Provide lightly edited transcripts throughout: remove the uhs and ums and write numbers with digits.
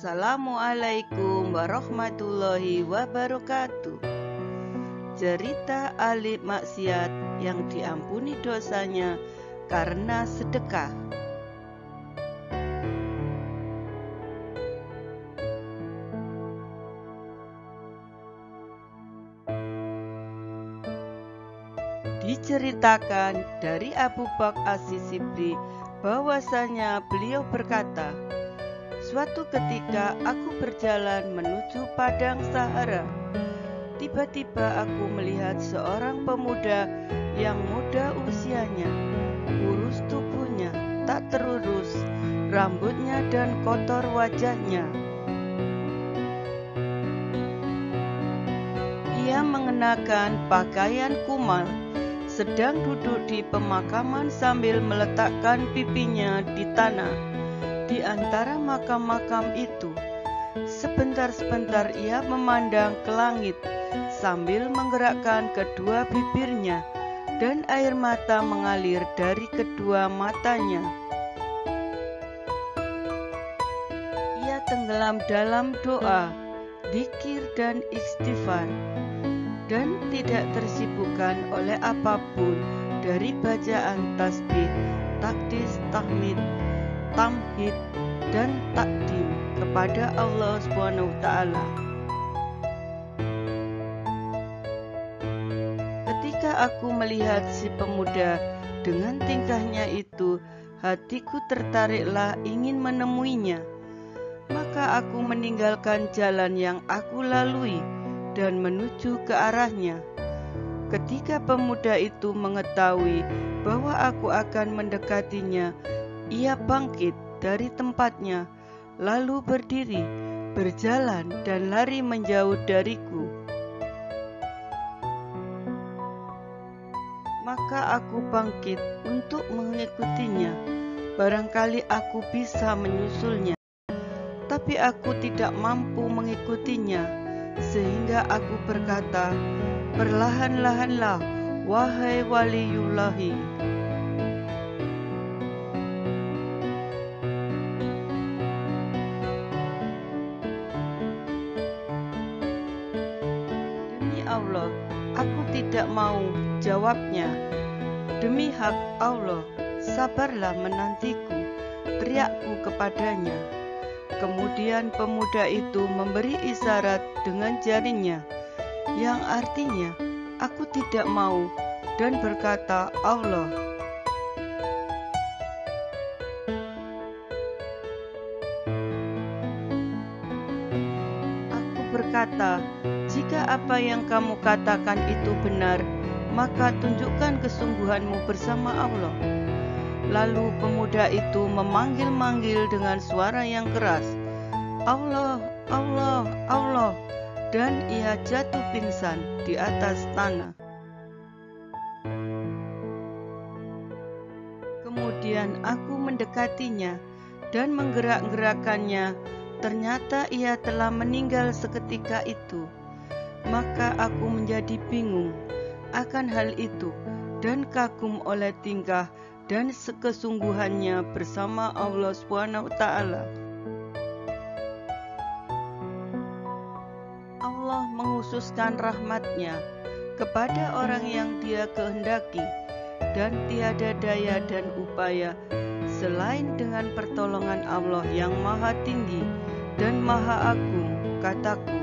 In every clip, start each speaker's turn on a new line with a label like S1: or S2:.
S1: Assalamualaikum warahmatullahi wabarakatuh. Cerita ahli maksiat yang diampuni dosanya karena sedekah. Diceritakan dari Abu Bakar As-Siddiq bahwasanya beliau berkata, suatu ketika aku berjalan menuju padang Sahara. Tiba-tiba aku melihat seorang pemuda yang muda usianya, kurus tubuhnya, tak terurus, rambutnya dan kotor wajahnya. Ia mengenakan pakaian kumal, sedang duduk di pemakaman sambil meletakkan pipinya di tanah. Di antara makam-makam itu, sebentar-sebentar ia memandang ke langit sambil menggerakkan kedua bibirnya, dan air mata mengalir dari kedua matanya. Ia tenggelam dalam doa, zikir dan istighfar, dan tidak tersibukkan oleh apapun dari bacaan tasbih, takdis, tahmid, tamhid, dan takdim kepada Allah SWT. Ketika aku melihat si pemuda dengan tingkahnya itu, hatiku tertariklah ingin menemuinya. Maka aku meninggalkan jalan yang aku lalui dan menuju ke arahnya. Ketika pemuda itu mengetahui bahwa aku akan mendekatinya, ia bangkit dari tempatnya, lalu berdiri, berjalan dan lari menjauh dariku. Maka aku bangkit untuk mengikutinya. Barangkali aku bisa menyusulnya, tapi aku tidak mampu mengikutinya, sehingga aku berkata, perlahan-lahanlah, wahai waliyullahi. Allah, aku tidak mau, jawabnya. Demi hak Allah, sabarlah menantiku, teriakku kepadanya. Kemudian pemuda itu memberi isyarat dengan jarinya, yang artinya, aku tidak mau, dan berkata, Allah. Aku berkata, jika apa yang kamu katakan itu benar, maka tunjukkan kesungguhanmu bersama Allah. Lalu pemuda itu memanggil-manggil dengan suara yang keras, Allah, Allah, Allah, dan ia jatuh pingsan di atas tanah. Kemudian aku mendekatinya dan menggerak-gerakkannya. Ternyata ia telah meninggal seketika itu. Maka aku menjadi bingung akan hal itu dan kagum oleh tingkah dan kesungguhannya bersama Allah SWT. Allah menghususkan rahmatnya kepada orang yang Dia kehendaki, dan tiada daya dan upaya selain dengan pertolongan Allah yang Maha Tinggi dan Maha Agung, kataku.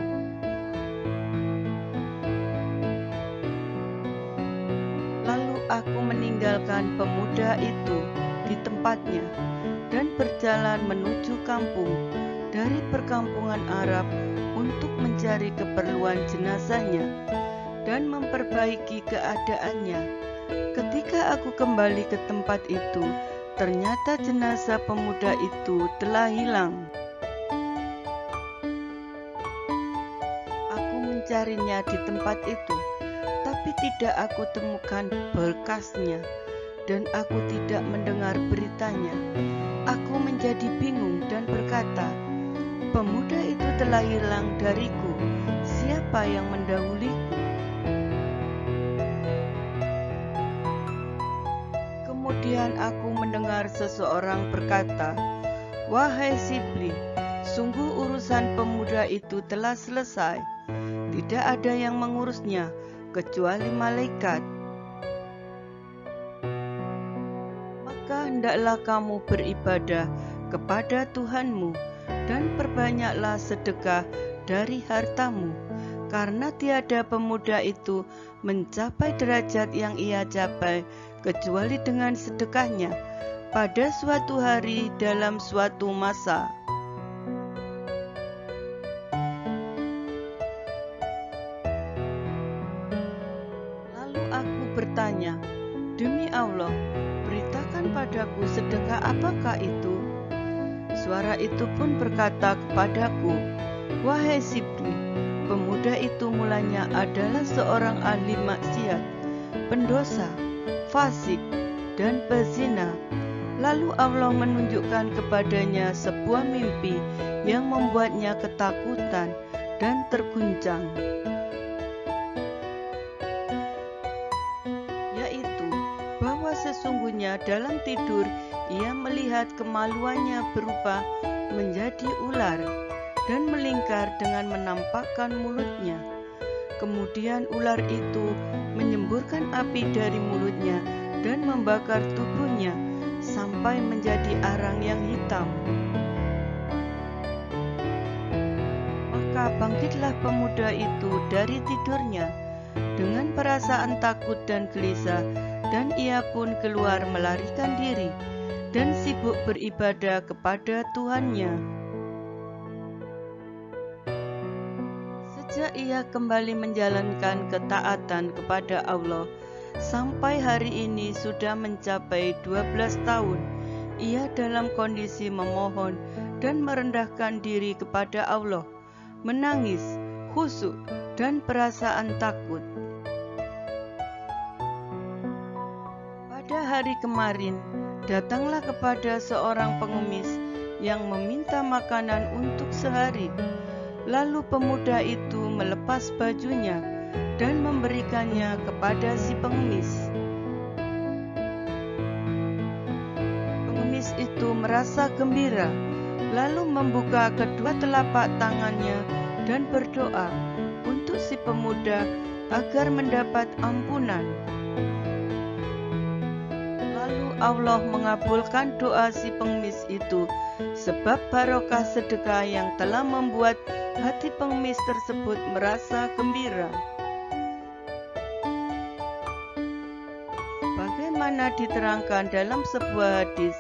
S1: Lalu aku meninggalkan pemuda itu di tempatnya dan berjalan menuju kampung dari perkampungan Arab untuk mencari keperluan jenazahnya dan memperbaiki keadaannya. Ketika aku kembali ke tempat itu, ternyata jenazah pemuda itu telah hilang. Aku mencarinya di tempat itu, tapi tidak aku temukan bekasnya, dan aku tidak mendengar beritanya. Aku menjadi bingung dan berkata, pemuda itu telah hilang dariku. Siapa yang mendahuliku? Kemudian aku mendengar seseorang berkata, wahai Sibli, Sungguh urusan pemuda itu telah selesai. Tidak ada yang mengurusnya kecuali malaikat. Maka hendaklah kamu beribadah kepada Tuhanmu dan perbanyaklah sedekah dari hartamu, karena tiada pemuda itu mencapai derajat yang ia capai kecuali dengan sedekahnya pada suatu hari dalam suatu masa. Lalu aku bertanya, "Demi Allah, beritakan padaku sedekah apakah itu?" Suara itu pun berkata kepadaku, "Wahai Sibri, pemuda itu mulanya adalah seorang ahli maksiat, pendosa, fasik, dan pezina." Lalu Allah menunjukkan kepadanya sebuah mimpi yang membuatnya ketakutan dan terguncang, yaitu bahwa sesungguhnya dalam tidur ia melihat kemaluannya berubah menjadi ular dan melingkar dengan menampakkan mulutnya. Kemudian ular itu menyemburkan api dari mulutnya dan membakar tubuhnya sampai menjadi arang yang hitam. Maka bangkitlah pemuda itu dari tidurnya dengan perasaan takut dan gelisah, dan ia pun keluar melarikan diri dan sibuk beribadah kepada Tuhannya. Sejak ia kembali menjalankan ketaatan kepada Allah, sampai hari ini sudah mencapai 12 tahun, ia dalam kondisi memohon dan merendahkan diri kepada Allah, menangis, khusyuk, dan perasaan takut. Pada hari kemarin, datanglah kepada seorang pengemis yang meminta makanan untuk sehari. Lalu pemuda itu melepas bajunya dan memberikannya kepada si pengemis. Pengemis itu merasa gembira, lalu membuka kedua telapak tangannya dan berdoa untuk si pemuda agar mendapat ampunan. Allah mengabulkan doa si pengemis itu, sebab barokah sedekah yang telah membuat hati pengemis tersebut merasa gembira. Bagaimana diterangkan dalam sebuah hadis,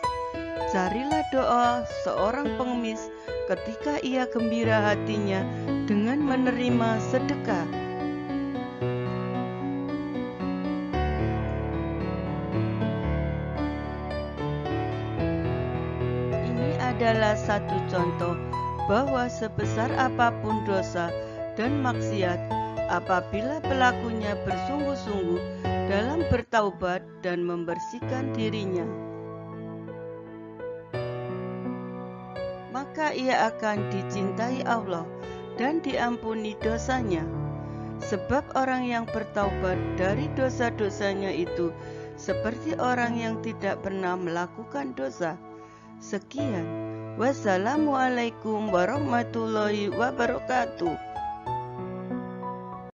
S1: carilah doa seorang pengemis ketika ia gembira hatinya dengan menerima sedekah. Adalah satu contoh bahwa sebesar apapun dosa dan maksiat, apabila pelakunya bersungguh-sungguh dalam bertaubat dan membersihkan dirinya, maka ia akan dicintai Allah dan diampuni dosanya. Sebab orang yang bertaubat dari dosa-dosanya itu seperti orang yang tidak pernah melakukan dosa. Sekian. Wassalamualaikum warahmatullahi wabarakatuh.